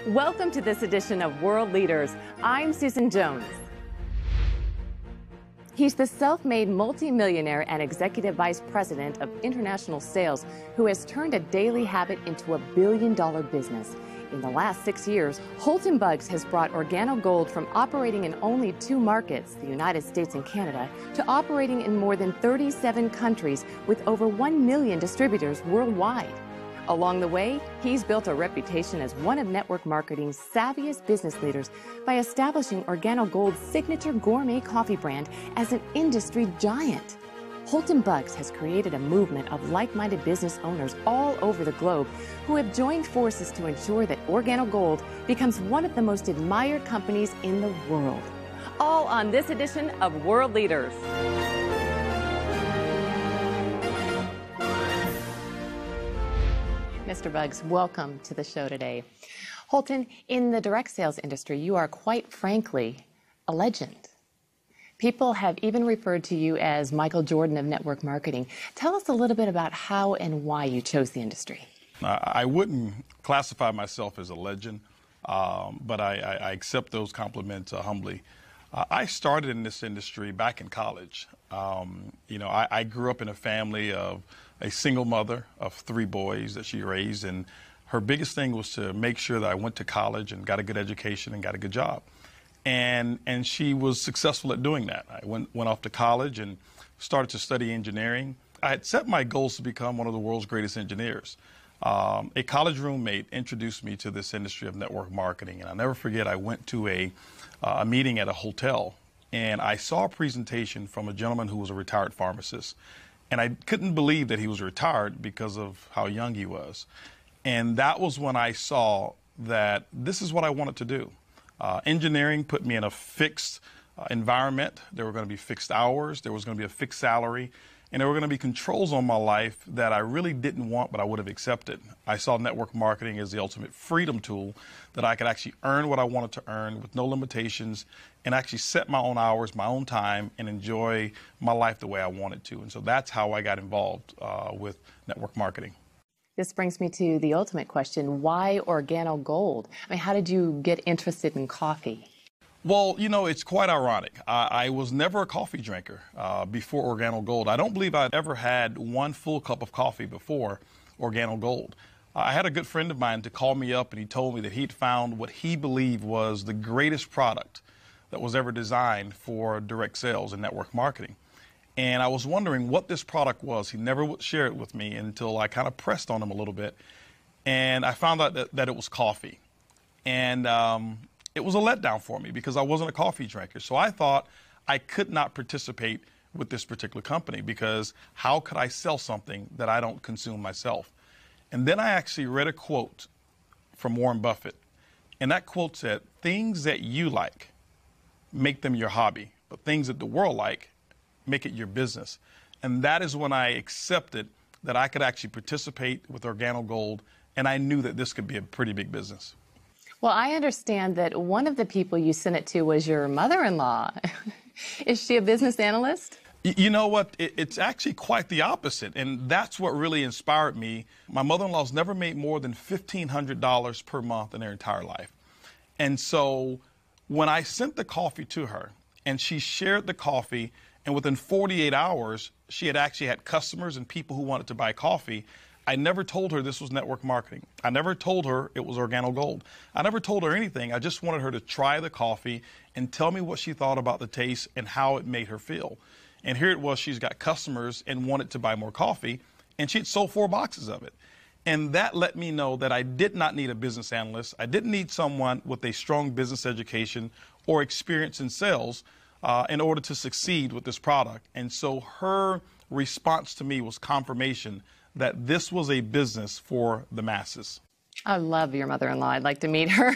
Welcome to this edition of World Leaders. I'm Susan Jones. He's the self-made multimillionaire and executive vice president of international sales who has turned a daily habit into $1 billion business. In the last 6 years, Holton Buggs has brought Organo Gold from operating in only 2 markets, the United States and Canada, to operating in more than 37 countries with over 1 million distributors worldwide. Along the way, he's built a reputation as one of network marketing's savviest business leaders by establishing Organo Gold's signature gourmet coffee brand as an industry giant. Holton Buggs has created a movement of like-minded business owners all over the globe who have joined forces to ensure that Organo Gold becomes one of the most admired companies in the world. All on this edition of World Leaders. Mr. Buggs, welcome to the show today. Holton, in the direct sales industry, you are quite frankly a legend. People have even referred to you as Michael Jordan of network marketing. Tell us a little bit about how and why you chose the industry. I wouldn't classify myself as a legend, but I accept those compliments humbly. I started in this industry back in college. I grew up in a family of a single mother of 3 boys that she raised, and her biggest thing was to make sure that I went to college and got a good education and got a good job. And she was successful at doing that. I went off to college and started to study engineering. I had set my goals to become one of the world's greatest engineers. A college roommate introduced me to this industry of network marketing, and I'll never forget, I went to a meeting at a hotel, and I saw a presentation from a gentleman who was a retired pharmacist. And I couldn't believe that he was retired because of how young he was. And that was when I saw that this is what I wanted to do. Engineering put me in a fixed environment. There were going to be fixed hours. There was going to be a fixed salary. And there were going to be controls on my life that I really didn't want, but I would have accepted. I saw network marketing as the ultimate freedom tool that I could actually earn what I wanted to earn with no limitations and actually set my own hours, my own time, and enjoy my life the way I wanted to. And so that's how I got involved with network marketing. This brings me to the ultimate question. Why Organo Gold? I mean, how did you get interested in coffee? Well, it's quite ironic. I was never a coffee drinker before Organo Gold. I don't believe I'd ever had one full cup of coffee before Organo Gold. I had a good friend of mine to call me up, and he told me that he'd found what he believed was the greatest product that was ever designed for direct sales and network marketing. And I was wondering what this product was. He never would share it with me until I kind of pressed on him a little bit. And I found out that it was coffee. And it was a letdown for me because I wasn't a coffee drinker. So I thought I could not participate with this particular company because how could I sell something that I don't consume myself? And then I actually read a quote from Warren Buffett. And that quote said, "Things that you like, make them your hobby, but things that the world like, make it your business." And that is when I accepted that I could actually participate with Organo Gold, and I knew that this could be a pretty big business. Well, I understand that one of the people you sent it to was your mother-in-law. Is she a business analyst? You know what? It's actually quite the opposite, and that's what really inspired me. My mother-in-law's never made more than $1,500 per month in her entire life. And so when I sent the coffee to her, and she shared the coffee, and within 48 hours, she had actually had customers and people who wanted to buy coffee. I never told her this was network marketing. I never told her it was Organo Gold. I never told her anything. I just wanted her to try the coffee and tell me what she thought about the taste and how it made her feel. And here it was, she's got customers and wanted to buy more coffee, and she'd sold 4 boxes of it. And that let me know that I did not need a business analyst. I didn't need someone with a strong business education or experience in sales in order to succeed with this product. And so her response to me was confirmation that this was a business for the masses. I love your mother-in-law. I'd like to meet her.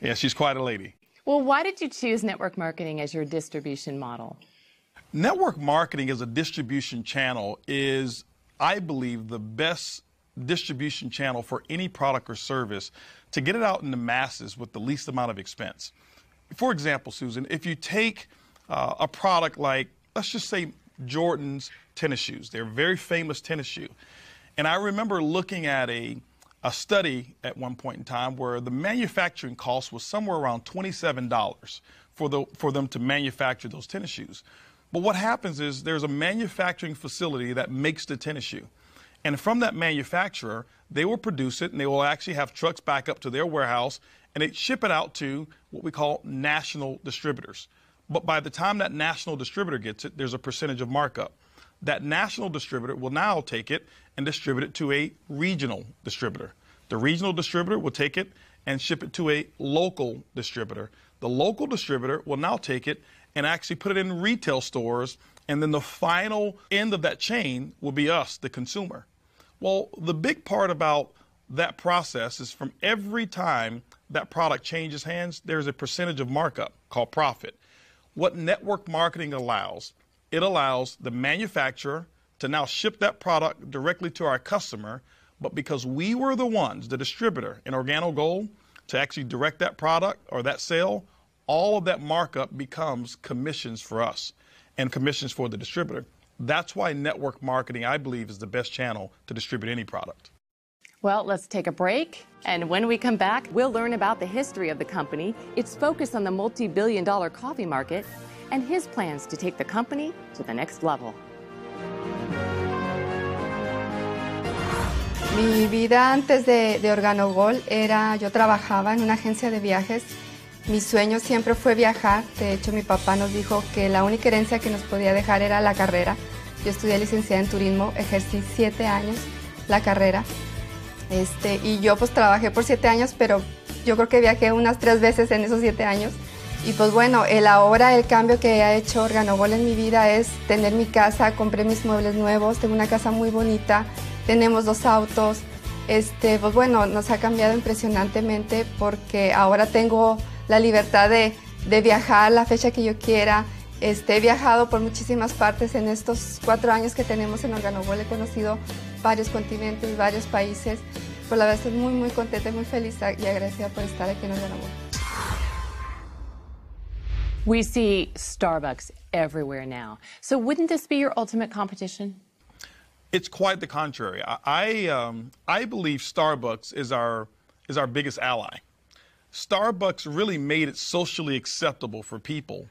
Yeah, she's quite a lady. Well, why did you choose network marketing as your distribution model? Network marketing as a distribution channel is, I believe, the best distribution channel for any product or service to get it out in the masses with the least amount of expense. For example, Susan, if you take a product like, let's just say, Jordan's tennis shoes. They're a very famous tennis shoe. And I remember looking at a a study at one point in time where the manufacturing cost was somewhere around $27 for them to manufacture those tennis shoes. But what happens is there's a manufacturing facility that makes the tennis shoe. And from that manufacturer, they will produce it, and they will actually have trucks back up to their warehouse, and they ship it out to what we call national distributors. But by the time that national distributor gets it, there's a percentage of markup. That national distributor will now take it and distribute it to a regional distributor. The regional distributor will take it and ship it to a local distributor. The local distributor will now take it and actually put it in retail stores, and then the final end of that chain will be us, the consumer. Well, the big part about that process is from every time that product changes hands, there's a percentage of markup called profit. What network marketing allows, it allows the manufacturer to now ship that product directly to our customer, but because we were the ones, the distributor in Organo Gold, to actually direct that product or that sale, all of that markup becomes commissions for us and commissions for the distributor. That's why network marketing, I believe, is the best channel to distribute any product. Well, let's take a break. And when we come back, we'll learn about the history of the company, its focus on the multi-billion-dollar coffee market, and his plans to take the company to the next level. Mi vida antes de Organo Gold era, yo trabajaba en una agencia de viajes. Mi sueño siempre fue viajar. De hecho, mi papá nos dijo que la única herencia que nos podía dejar era la carrera. Yo estudié licenciada en turismo, ejercí 7 años la carrera. Y yo pues trabajé por 7 años, pero yo creo que viajé unas 3 veces en esos 7 años. Y pues bueno, ahora el cambio que ha hecho Organo Gold en mi vida es tener mi casa, compré mis muebles nuevos, tengo una casa muy bonita, tenemos 2 autos. Pues bueno, nos ha cambiado impresionantemente porque ahora tengo la libertad de viajar la fecha que yo quiera. He viajado por muchísimas partes en estos 4 años que tenemos en Organo Gold. He conocido varios continentes, varios países. Pues la verdad estoy muy, muy contenta y muy feliz y agradecida por estar aquí en Organo Gold. We see Starbucks everywhere now. So wouldn't this be your ultimate competition? It's quite the contrary. I believe Starbucks is our biggest ally. Starbucks really made it socially acceptable for people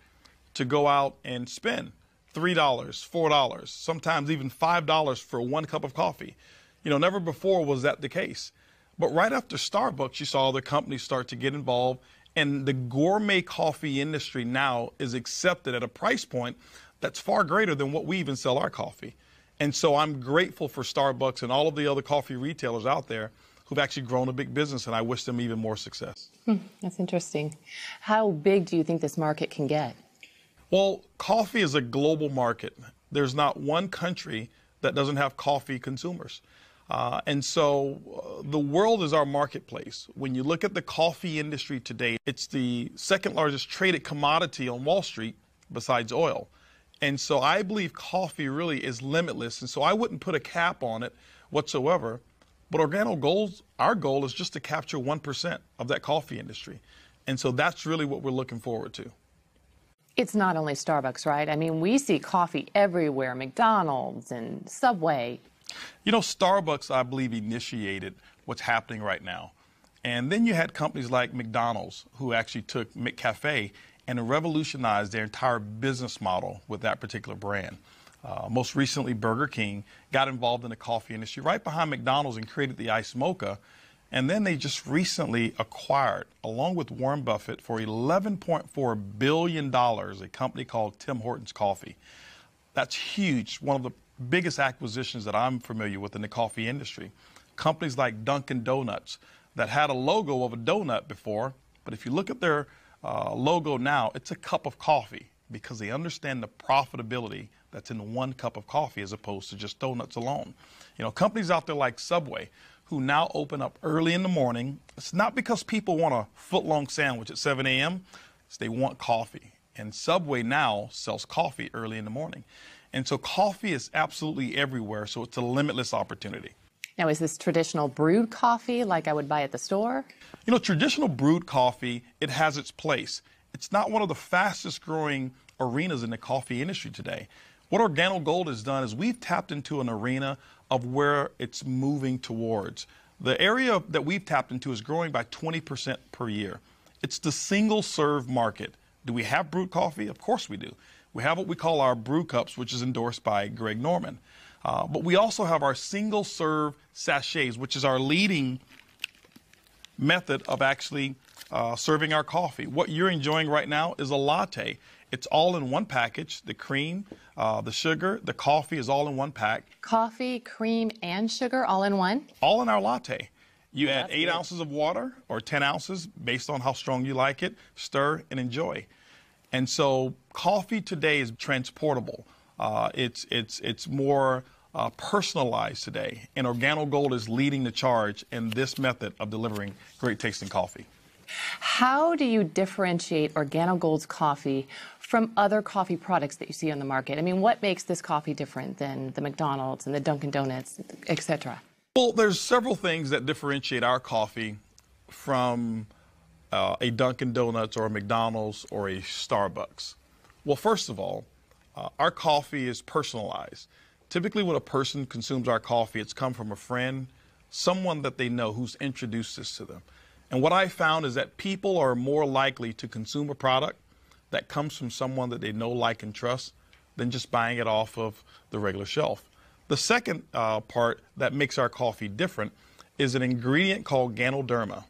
to go out and spend $3, $4, sometimes even $5 for 1 cup of coffee. You know, never before was that the case. But right after Starbucks, you saw other companies start to get involved, and the gourmet coffee industry now is accepted at a price point that's far greater than what we even sell our coffee. And so I'm grateful for Starbucks and all of the other coffee retailers out there who've actually grown a big business, and I wish them even more success. That's interesting. How big do you think this market can get? Well, coffee is a global market. There's not one country that doesn't have coffee consumers. And so the world is our marketplace. When you look at the coffee industry today, it's the 2nd largest traded commodity on Wall Street besides oil. And so I believe coffee really is limitless. And so I wouldn't put a cap on it whatsoever. But Organo Gold, our goal is just to capture 1% of that coffee industry. And so that's really what we're looking forward to. It's not only Starbucks, right? I mean, we see coffee everywhere, McDonald's and Subway. You know, Starbucks, I believe, initiated what's happening right now. And then you had companies like McDonald's who actually took McCafe and revolutionized their entire business model with that particular brand. Most recently, Burger King got involved in the coffee industry right behind McDonald's and created the Iced Mocha. And then they just recently acquired, along with Warren Buffett, for $11.4 billion, a company called Tim Hortons Coffee. That's huge, one of the biggest acquisitions that I'm familiar with in the coffee industry. Companies like Dunkin' Donuts that had a logo of a donut before, but if you look at their logo now, it's a cup of coffee because they understand the profitability that's in 1 cup of coffee as opposed to just donuts alone. You know, companies out there like Subway who now open up early in the morning. It's not because people want a foot-long sandwich at 7 a.m. It's they want coffee. And Subway now sells coffee early in the morning. And so coffee is absolutely everywhere, so it's a limitless opportunity. Now, is this traditional brewed coffee like I would buy at the store? You know, traditional brewed coffee, it has its place. It's not one of the fastest growing arenas in the coffee industry today. What Organo Gold has done is we've tapped into an arena of where it's moving towards. The area that we've tapped into is growing by 20% per year. It's the single-serve market. Do we have brewed coffee? Of course we do. We have what we call our brew cups, which is endorsed by Greg Norman. But we also have our single-serve sachets, which is our leading method of actually serving our coffee. What you're enjoying right now is a latte. It's all in one package. The cream, the sugar, the coffee is all in one pack. Coffee, cream, and sugar all in one? All in our latte. You add That's 8 good. ounces of water or 10 ounces based on how strong you like it, stir and enjoy. And so coffee today is transportable. It's more personalized today. And Organo Gold is leading the charge in this method of delivering great tasting coffee. How do you differentiate Organo Gold's coffee from other coffee products that you see on the market? I mean, what makes this coffee different than the McDonald's and the Dunkin' Donuts, et cetera? Well, there's several things that differentiate our coffee from a Dunkin' Donuts or a McDonald's or a Starbucks. Well, first of all, our coffee is personalized. Typically when a person consumes our coffee, it's come from a friend, someone that they know who's introduced this to them. And what I found is that people are more likely to consume a product that comes from someone that they know, like, and trust than just buying it off of the regular shelf. The second part that makes our coffee different is an ingredient called Ganoderma.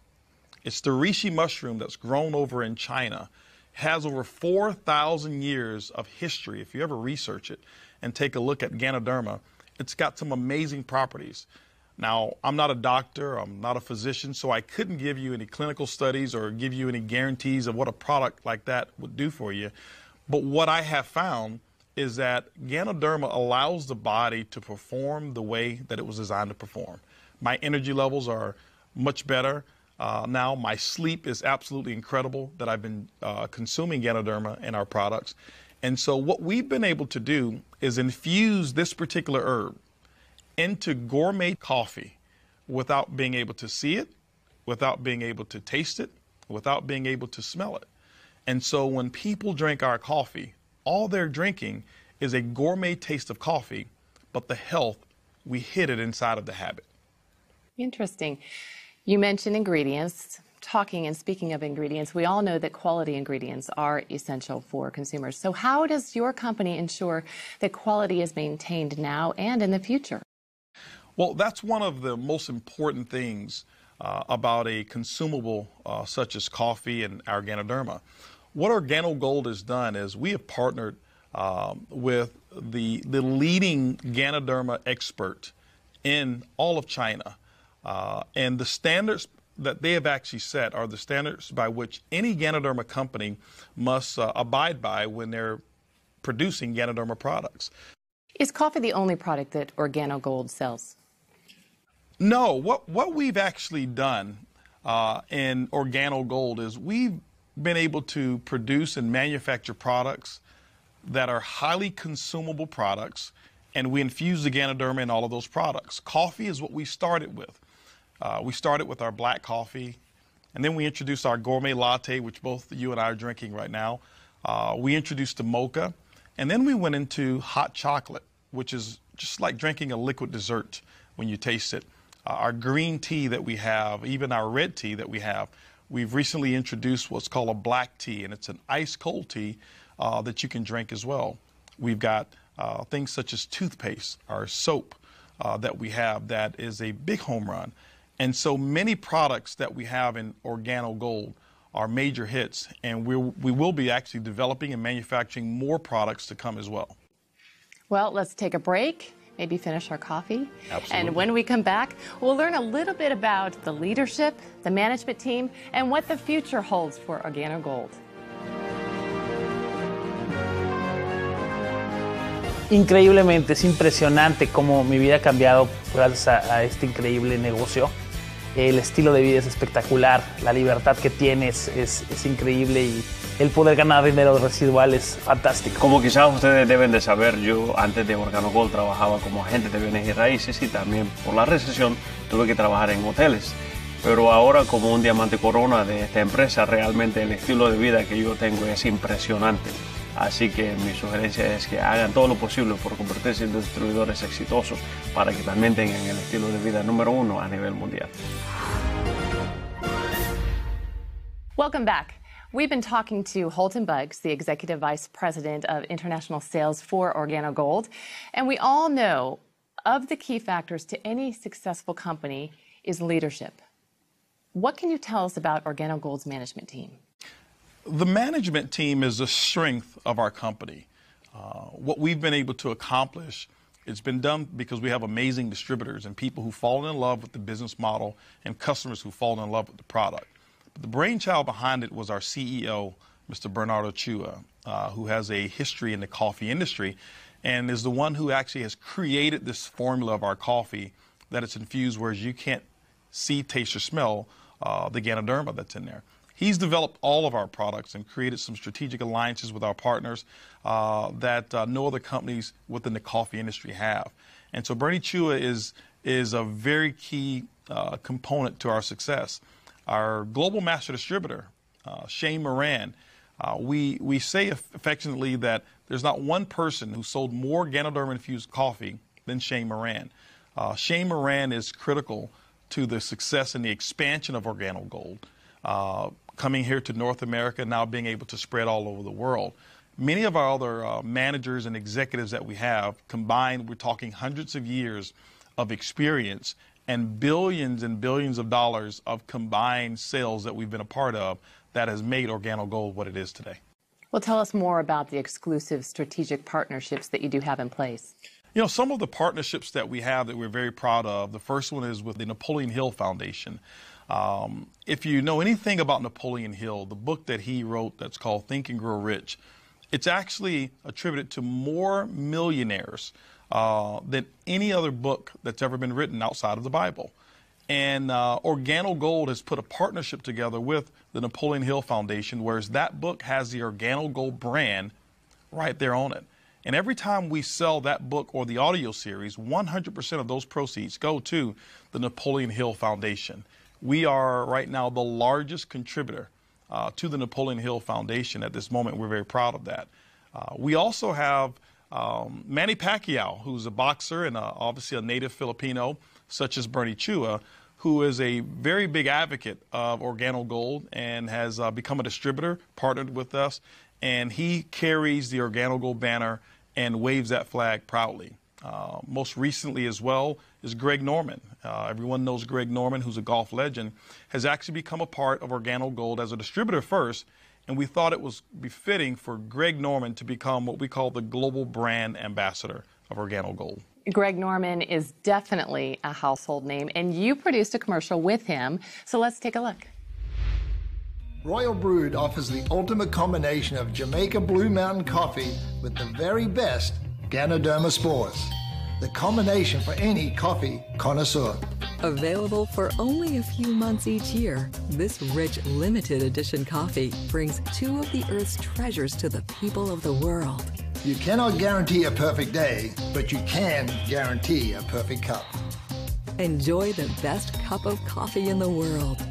It's the reishi mushroom that's grown over in China. It has over 4,000 years of history. If you ever research it and take a look at Ganoderma, it's got some amazing properties. Now, I'm not a doctor, I'm not a physician, so I couldn't give you any clinical studies or give you any guarantees of what a product like that would do for you. But what I have found is that Ganoderma allows the body to perform the way that it was designed to perform. My energy levels are much better. Now my sleep is absolutely incredible that I've been consuming Ganoderma in our products. And so what we've been able to do is infuse this particular herb into gourmet coffee without being able to see it, without being able to taste it, without being able to smell it. And so when people drink our coffee, all they're drinking is a gourmet taste of coffee, but the health, we hid it inside of the habit. Interesting. You mentioned ingredients. Talking and speaking of ingredients, we all know that quality ingredients are essential for consumers. So how does your company ensure that quality is maintained now and in the future? Well, that's one of the most important things about a consumable such as coffee and our Ganoderma. What Organo Gold has done is we have partnered with the leading Ganoderma expert in all of China. And the standards that they have actually set are the standards by which any Ganoderma company must abide by when they're producing Ganoderma products. Is coffee the only product that Organo Gold sells? No, what we've actually done in Organo Gold is we've been able to produce and manufacture products that are highly consumable products, and we infuse the Ganoderma in all of those products. Coffee is what we started with. We started with our black coffee, and then we introduced our gourmet latte, which both you and I are drinking right now. We introduced the mocha, and then we went into hot chocolate, which is just like drinking a liquid dessert when you taste it. Our green tea that we have, even our red tea that we have, we've recently introduced what's called a black tea, and it's an ice cold tea that you can drink as well. We've got things such as toothpaste, our soap that we have that is a big home run. And so many products that we have in Organo Gold are major hits, and we will be actually developing and manufacturing more products to come as well. Well, let's take a break, maybe finish our coffee. Absolutely. And when we come back, we'll learn a little bit about the leadership, the management team, and what the future holds for Organo Gold. Increíblemente, es impresionante cómo mi vida ha cambiado gracias a este increíble negocio. El estilo de vida es espectacular, la libertad que tienes es increíble y el poder ganar dinero residual es fantástico. Como quizás ustedes deben de saber, yo antes de Organo Gold trabajaba como agente de bienes y raíces y también por la recesión tuve que trabajar en hoteles. Pero ahora como un diamante corona de esta empresa, realmente el estilo de vida que yo tengo es impresionante. Así que mi sugerencia es que hagan todo lo posible por convertirse en distribuidores exitosos para que también tengan el estilo de vida número 1 a nivel mundial. Welcome back. We've been talking to Holton Buggs, the Executive Vice President of International Sales for Organo Gold. And we all know of the key factors to any successful company is leadership. What can you tell us about Organo Gold's management team? The management team is the strength of our company. What we've been able to accomplish, it's been done because we have amazing distributors and people who fall in love with the business model and customers who fall in love with the product. But the brainchild behind it was our CEO, Mr. Bernardo Chua, who has a history in the coffee industry and is the one who actually has created this formula of our coffee that it's infused, whereas you can't see, taste, or smell the Ganoderma that's in there. He's developed all of our products and created some strategic alliances with our partners that no other companies within the coffee industry have. And so Bernie Chua is a very key component to our success. Our global master distributor, Shane Moran, we say affectionately that there's not one person who sold more Ganoderma-infused coffee than Shane Moran. Shane Moran is critical to the success and the expansion of Organo Gold, coming here to North America, now being able to spread all over the world. Many of our other managers and executives that we have combined, we're talking hundreds of years of experience and billions of dollars of combined sales that we've been a part of that has made Organo Gold what it is today. Well, tell us more about the exclusive strategic partnerships that you do have in place. You know, some of the partnerships that we have that we're very proud of, the first one is with the Napoleon Hill Foundation. If you know anything about Napoleon Hill, the book that he wrote that's called Think and Grow Rich, it's actually attributed to more millionaires than any other book that's ever been written outside of the Bible. And Organo Gold has put a partnership together with the Napoleon Hill Foundation, whereas that book has the Organo Gold brand right there on it. And every time we sell that book or the audio series, 100% of those proceeds go to the Napoleon Hill Foundation. We are right now the largest contributor to the Napoleon Hill Foundation at this moment. We're very proud of that. We also have Manny Pacquiao, who's a boxer and obviously a native Filipino, such as Bernie Chua, who is a very big advocate of Organo Gold and has become a distributor, partnered with us, and he carries the Organo Gold banner and waves that flag proudly. Most recently as well is Greg Norman. Everyone knows Greg Norman, who's a golf legend, has actually become a part of Organo Gold as a distributor first, and we thought it was befitting for Greg Norman to become what we call the global brand ambassador of Organo Gold. Greg Norman is definitely a household name, and you produced a commercial with him, so let's take a look. Royal Brewed offers the ultimate combination of Jamaica Blue Mountain coffee with the very best Ganoderma spores. The combination for any coffee connoisseur. Available for only a few months each year, this rich limited edition coffee brings two of the Earth's treasures to the people of the world. You cannot guarantee a perfect day, but you can guarantee a perfect cup. Enjoy the best cup of coffee in the world.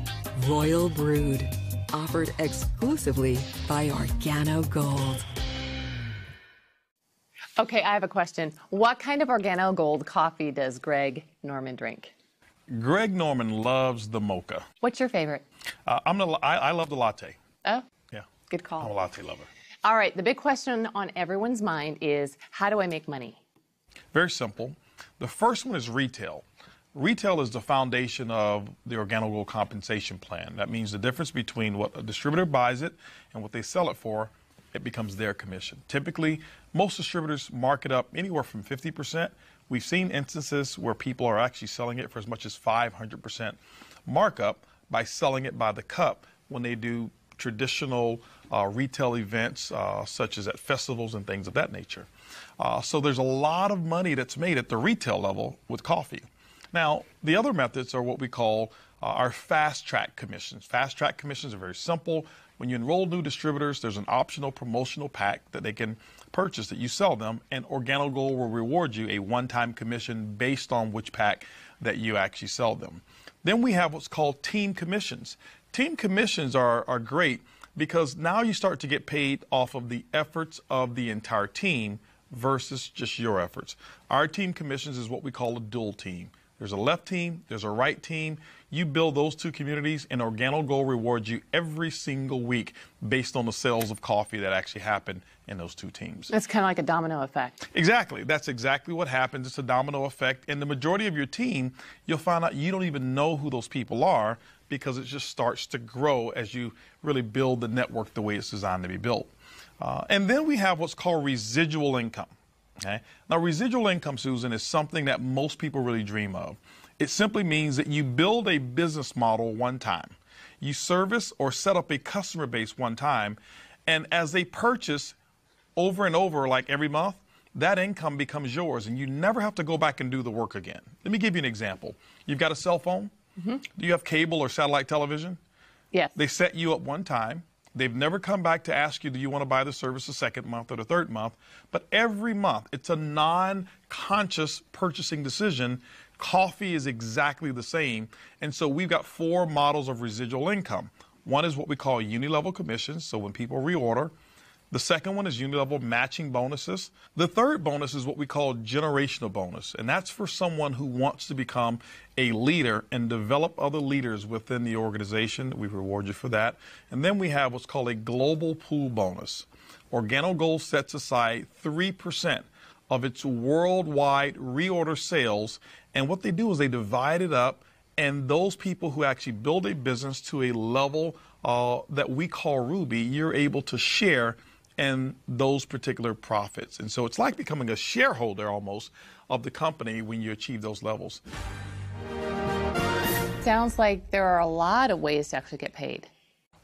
Royal Brewed. Offered exclusively by Organo Gold. Okay, I have a question. What kind of Organo Gold coffee does Greg Norman drink? Greg Norman loves the mocha. What's your favorite? I love the latte. Oh, Yeah. good call. I'm a latte lover. All right, the big question on everyone's mind is, how do I make money? Very simple. The first one is retail. Retail is the foundation of the Organo Gold compensation plan. That means the difference between what a distributor buys it and what they sell it for, it becomes their commission. Typically, most distributors mark it up anywhere from 50%. We've seen instances where people are actually selling it for as much as 500% markup by selling it by the cup when they do traditional retail events such as at festivals and things of that nature. So there's a lot of money that's made at the retail level with coffee. Now, the other methods are what we call our fast-track commissions. Fast-track commissions are very simple. When you enroll new distributors, there's an optional promotional pack that they can purchase that you sell them, and Organo Gold will reward you a one-time commission based on which pack that you actually sell them. Then we have what's called team commissions. Team commissions are great because now you start to get paid off of the efforts of the entire team versus just your efforts. Our team commissions is what we call a dual team. There's a left team, there's a right team. You build those two communities, and Organo Gold rewards you every single week based on the sales of coffee that actually happen in those two teams. It's kind of like a domino effect. Exactly. That's exactly what happens. It's a domino effect. And the majority of your team, you'll find out you don't even know who those people are because it just starts to grow as you really build the network the way it's designed to be built. And then we have what's called residual income. Okay? Now, residual income, Susan, is something that most people really dream of. It simply means that you build a business model one time. You service or set up a customer base one time, and as they purchase over and over, like every month, that income becomes yours, and you never have to go back and do the work again. Let me give you an example. You've got a cell phone. Mm-hmm. Do you have cable or satellite television? Yes. They set you up one time. They've never come back to ask you, do you want to buy the service the second month or the third month? But every month, it's a non-conscious purchasing decision. Coffee is exactly the same. And so we've got 4 models of residual income. One is what we call uni-level commissions, so when people reorder. The second one is uni-level matching bonuses. The third bonus is what we call generational bonus, and that's for someone who wants to become a leader and develop other leaders within the organization. We reward you for that. And then we have what's called a global pool bonus. Organo Gold sets aside 3% of its worldwide reorder sales, and what they do is they divide it up, and those people who actually build a business to a level that we call Ruby, you're able to share in those particular profits. And so it's like becoming a shareholder almost of the company when you achieve those levels. Sounds like there are a lot of ways to actually get paid.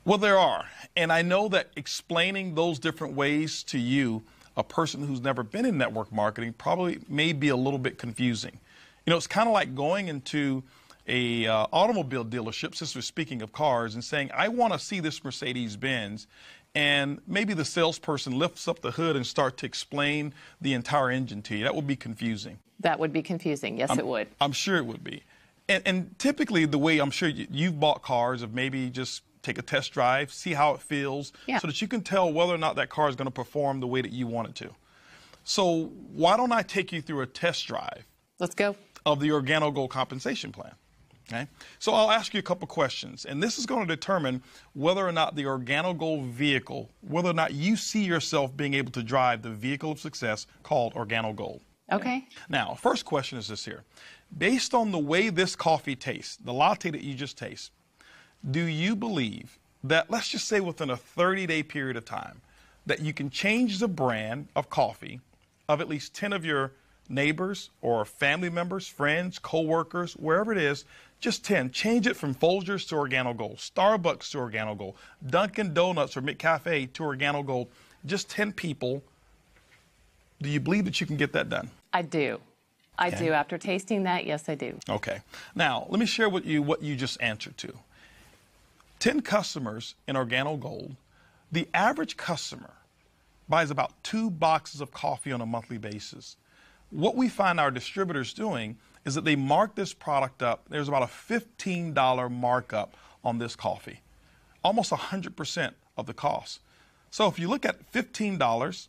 Well, there are. And I know that explaining those different ways to you, a person who's never been in network marketing, probably may be a little bit confusing. You know, it's kind of like going into a automobile dealership, since we're speaking of cars, and saying, I want to see this Mercedes-Benz, and maybe the salesperson lifts up the hood and starts to explain the entire engine to you. That would be confusing. That would be confusing. Yes, it would. I'm sure it would be. And typically the way I'm sure you've bought cars of maybe just take a test drive, see how it feels, so that you can tell whether or not that car is going to perform the way that you want it to. So why don't I take you through a test drive? Let's go. Of the Organo Gold compensation plan. Okay? So I'll ask you a couple questions, and this is going to determine whether or not the Organo Gold vehicle, whether or not you see yourself being able to drive the vehicle of success called Organo Gold. Okay. Now, first question is this here. Based on the way this coffee tastes, the latte that you just taste, do you believe that, let's just say within a 30-day period of time, that you can change the brand of coffee of at least 10 of your neighbors or family members, friends, co-workers, wherever it is, just 10. Change it from Folgers to Organo Gold, Starbucks to Organo Gold, Dunkin' Donuts or McCafe to Organo Gold. Just 10 people. Do you believe that you can get that done? I do. I do. After tasting that, yes, I do. Okay. Now, let me share with you what you just answered to. 10 customers in Organo Gold, the average customer buys about 2 boxes of coffee on a monthly basis. What we find our distributors doing is that they mark this product up. There's about a $15 markup on this coffee, almost 100% of the cost. So if you look at $15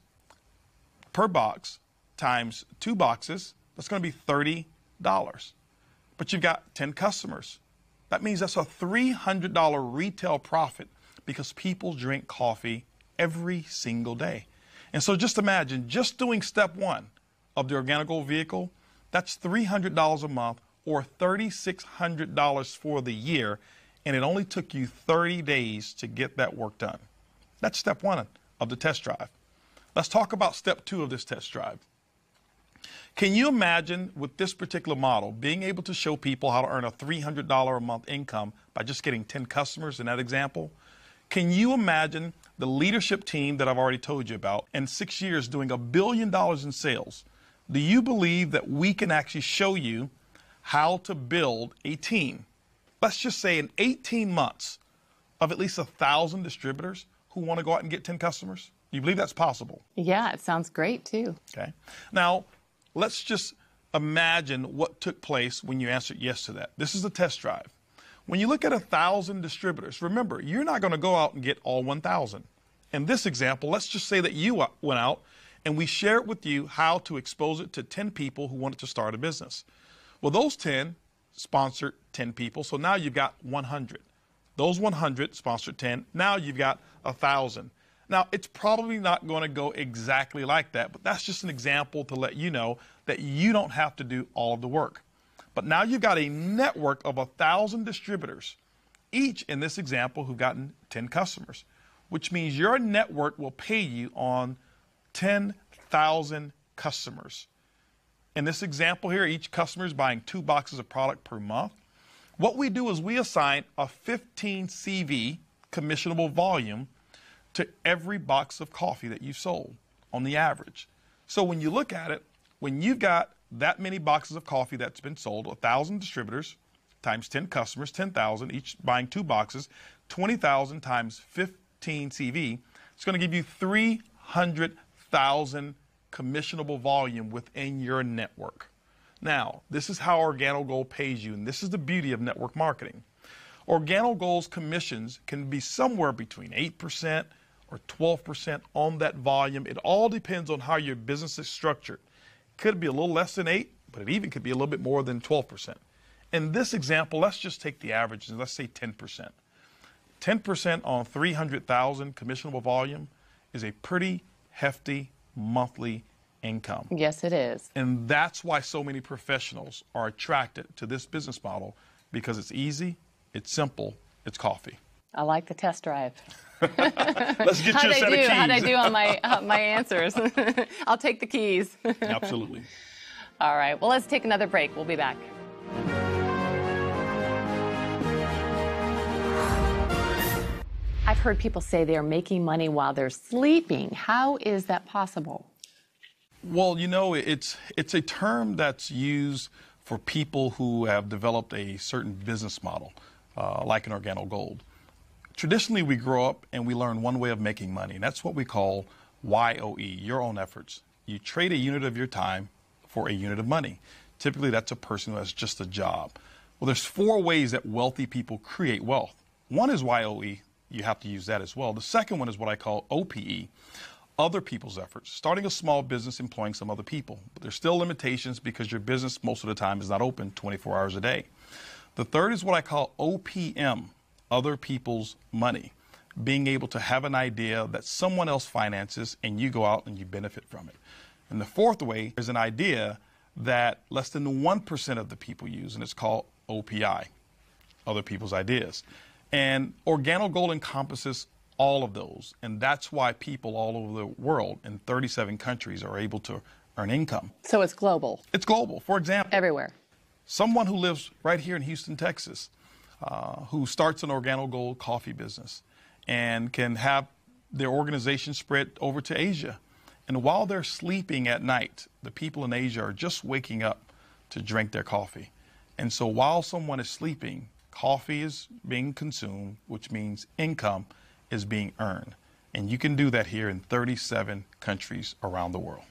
per box times 2 boxes, that's going to be $30. But you've got 10 customers. That means that's a $300 retail profit because people drink coffee every single day. And so just imagine, just doing step 1 of the Organo Gold vehicle, that's $300 a month or $3,600 for the year, and it only took you 30 days to get that work done. That's step 1 of the test drive. Let's talk about step 2 of this test drive. Can you imagine with this particular model being able to show people how to earn a $300 a month income by just getting 10 customers in that example? Can you imagine the leadership team that I've already told you about in 6 years doing $1 billion in sales? Do you believe that we can actually show you how to build a team? Let's just say in 18 months of at least 1,000 distributors who want to go out and get 10 customers? Do you believe that's possible? Yeah, it sounds great too. Okay. Now, let's just imagine what took place when you answered yes to that. This is a test drive. When you look at 1,000 distributors, remember, you're not going to go out and get all 1,000. In this example, let's just say that you went out and we shared with you how to expose it to 10 people who wanted to start a business. Well, those 10 sponsored 10 people, so now you've got 100. Those 100 sponsored 10, now you've got 1,000. Now, it's probably not going to go exactly like that, but that's just an example to let you know that you don't have to do all of the work. But now you've got a network of 1,000 distributors, each in this example who've gotten 10 customers, which means your network will pay you on 10,000 customers. In this example here, each customer is buying 2 boxes of product per month. What we do is we assign a 15 CV commissionable volume to every box of coffee that you've sold on the average. So when you look at it, when you've got that many boxes of coffee that's been sold, 1,000 distributors times 10 customers, 10,000, each buying 2 boxes, 20,000 times 15 CV, it's going to give you 300,000 commissionable volume within your network. Now, this is how Organo Gold pays you, and this is the beauty of network marketing. Organo Gold's commissions can be somewhere between 8% or 12% on that volume. It all depends on how your business is structured. Could be a little less than 8, but it even could be a little bit more than 12%. In this example, let's just take the average and let's say 10%. 10% on 300,000 commissionable volume is a pretty hefty monthly income. Yes, it is. And that's why so many professionals are attracted to this business model, because it's easy, it's simple, it's coffee. I like the test drive. Let's get you a set of keys. How'd I do on my answers? I'll take the keys. Absolutely. All right. Well, let's take another break. We'll be back. I've heard people say they're making money while they're sleeping. How is that possible? Well, you know, it's a term that's used for people who have developed a certain business model, like an Organo Gold. Traditionally, we grow up and we learn one way of making money, and that's what we call YOE, your own efforts. You trade a unit of your time for a unit of money. Typically, that's a person who has just a job. Well, there's 4 ways that wealthy people create wealth. One is YOE. You have to use that as well. The second one is what I call OPE, other people's efforts. Starting a small business, employing some other people. But there's still limitations because your business most of the time is not open 24 hours a day. The third is what I call OPM, other people's money. Being able to have an idea that someone else finances and you go out and you benefit from it. And the fourth way is an idea that less than 1% of the people use, and it's called OPI, other people's ideas. And Organo Gold encompasses all of those, and that's why people all over the world in 37 countries are able to earn income. So it's global. It's global. For example, everywhere. Someone who lives right here in Houston, Texas, who starts an Organo Gold coffee business and can have their organization spread over to Asia. And while they're sleeping at night, the people in Asia are just waking up to drink their coffee. And so while someone is sleeping, coffee is being consumed, which means income is being earned. And you can do that here in 37 countries around the world.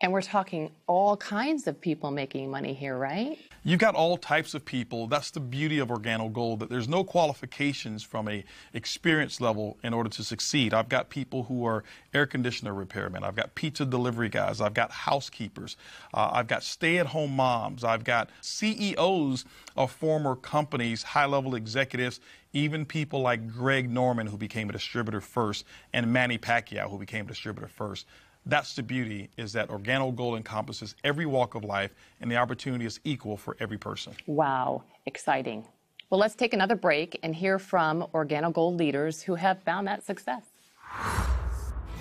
And we're talking all kinds of people making money here, right? You've got all types of people. That's the beauty of Organo Gold, that there's no qualifications from a experience level in order to succeed. I've got people who are air conditioner repairmen. I've got pizza delivery guys. I've got housekeepers. I've got stay-at-home moms. I've got CEOs of former companies, high-level executives, even people like Greg Norman, who became a distributor first, and Manny Pacquiao, who became a distributor first. That's the beauty, is that Organo Gold encompasses every walk of life, and the opportunity is equal for every person. Wow, exciting. Well, let's take another break and hear from Organo Gold leaders who have found that success.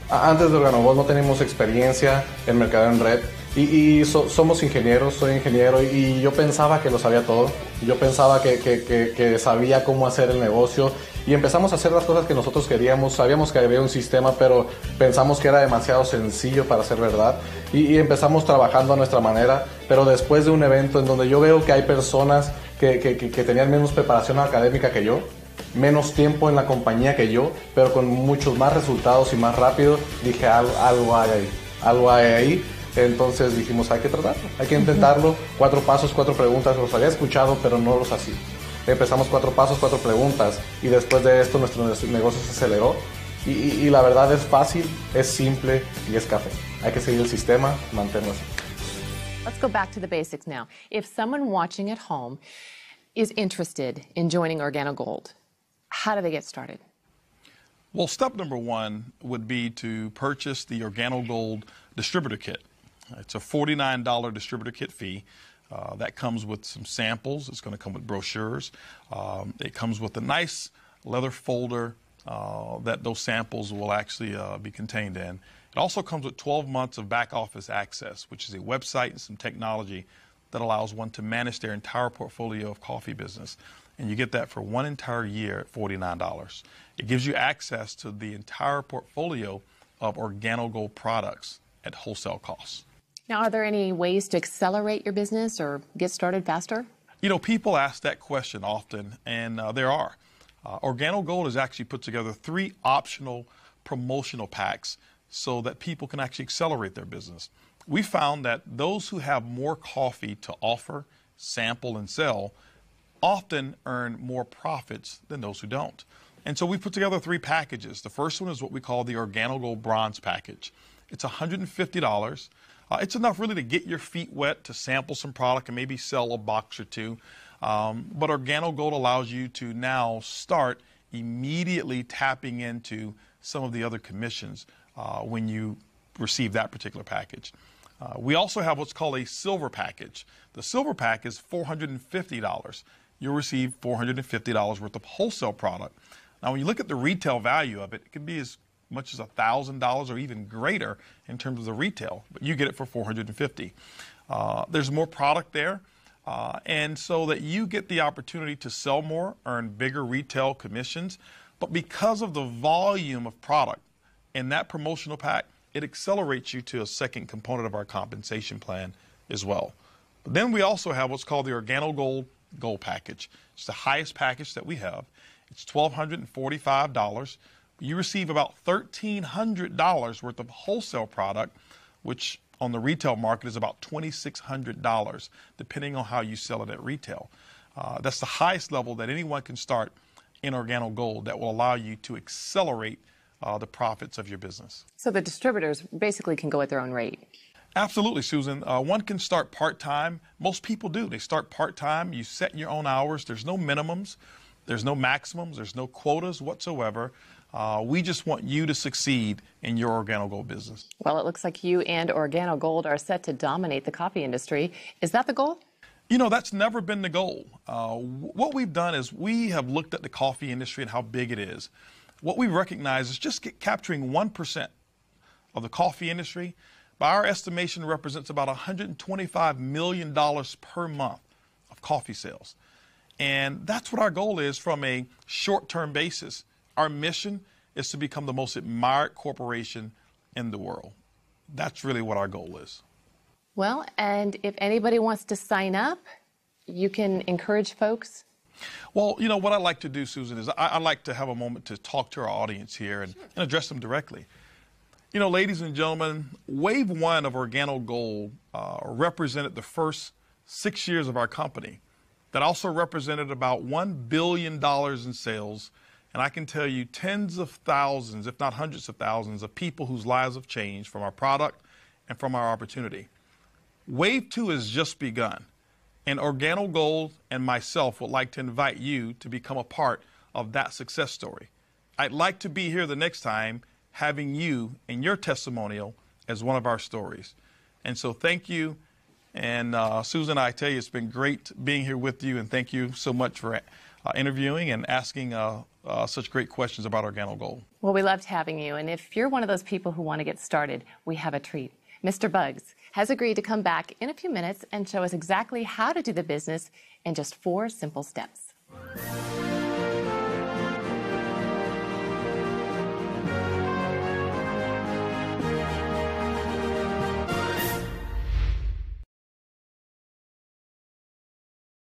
Antes de Organo Gold no teníamos experiencia en mercadeo en red y somos ingenieros, soy ingeniero y yo pensaba que lo sabía todo. Yo pensaba que sabía cómo hacer el negocio y empezamos a hacer las cosas que nosotros queríamos. Sabíamos que había un sistema, pero pensamos que era demasiado sencillo para ser verdad y empezamos trabajando a nuestra manera, pero después de un evento en donde yo veo que hay personas que tenían menos preparación académica que yo, menos tiempo en la compañía que yo, pero con muchos más resultados y más rápido, dije algo hay ahí. Entonces dijimos, hay que tratarlo, hay que intentarlo. 4 pasos, 4 preguntas, los había escuchado, pero no los hacía. empezamos 4 pasos, 4 preguntas, y después de esto nuestro negocio se aceleró. Y la verdad es fácil, es simple y es café. Hay que seguir el sistema, mantenerlo así. Let's go back to the basics now. If someone watching at home is interested in joining Organo Gold, how do they get started? Well, step number 1 would be to purchase the Organo Gold distributor kit. It's a $49 distributor kit fee. That comes with some samples. It's going to come with brochures. It comes with a nice leather folder that those samples will actually be contained in. It also comes with 12 months of back office access, which is a website and some technology that allows one to manage their entire portfolio of coffee business. And you get that for 1 entire year at $49. It gives you access to the entire portfolio of Organo Gold products at wholesale costs. Now, are there any ways to accelerate your business or get started faster? You know, people ask that question often, and there are. Organo Gold has actually put together 3 optional promotional packs so that people can actually accelerate their business. We found that those who have more coffee to offer, sample, and sell often earn more profits than those who don't. And so we put together 3 packages. The first one is what we call the Organo Gold Bronze Package. It's $150. It's enough really to get your feet wet, to sample some product and maybe sell a box or 2. But Organo Gold allows you to now start immediately tapping into some of the other commissions when you receive that particular package. We also have what's called a silver package. The silver pack is $450. You'll receive $450 worth of wholesale product. Now, when you look at the retail value of it, it can be as much as $1,000 or even greater in terms of the retail, but you get it for $450. There's more product there, and so that you get the opportunity to sell more, earn bigger retail commissions, but because of the volume of product in that promotional pack, it accelerates you to a second component of our compensation plan as well. But then we also have what's called the Organo Gold Package. It's the highest package that we have. It's $1,245. You receive about $1,300 worth of wholesale product, which on the retail market is about $2,600, depending on how you sell it at retail. That's the highest level that anyone can start in Organo Gold that will allow you to accelerate the profits of your business. So the distributors basically can go at their own rate. Absolutely, Susan. One can start part-time. Most people do. They start part-time. You set your own hours. There's no minimums. There's no maximums. There's no quotas whatsoever. We just want you to succeed in your Organo Gold business. Well, it looks like you and Organo Gold are set to dominate the coffee industry. Is that the goal? You know, that's never been the goal. What we've done is we have looked at the coffee industry and how big it is. What we recognize is just capturing 1% of the coffee industry, by our estimation, represents about $125 million per month of coffee sales. And that's what our goal is from a short-term basis. Our mission is to become the most admired corporation in the world. That's really what our goal is. Well, and if anybody wants to sign up, you can encourage folks. Well, you know, what I like to do, Susan, is I like to have a moment to talk to our audience here and address them directly. You know, ladies and gentlemen, Wave 1 of Organo Gold represented the first 6 years of our company. That also represented about $1 billion in sales. And I can tell you tens of thousands, if not hundreds of thousands, of people whose lives have changed from our product and from our opportunity. Wave 2 has just begun. And Organo Gold and myself would like to invite you to become a part of that success story. I'd like to be here the next time having you and your testimonial as one of our stories. And so thank you. And Susan, I tell you, it's been great being here with you. And thank you so much for interviewing and asking such great questions about Organo Gold. Well, we loved having you. And if you're one of those people who want to get started, we have a treat. Mr. Buggs has agreed to come back in a few minutes and show us exactly how to do the business in just 4 simple steps.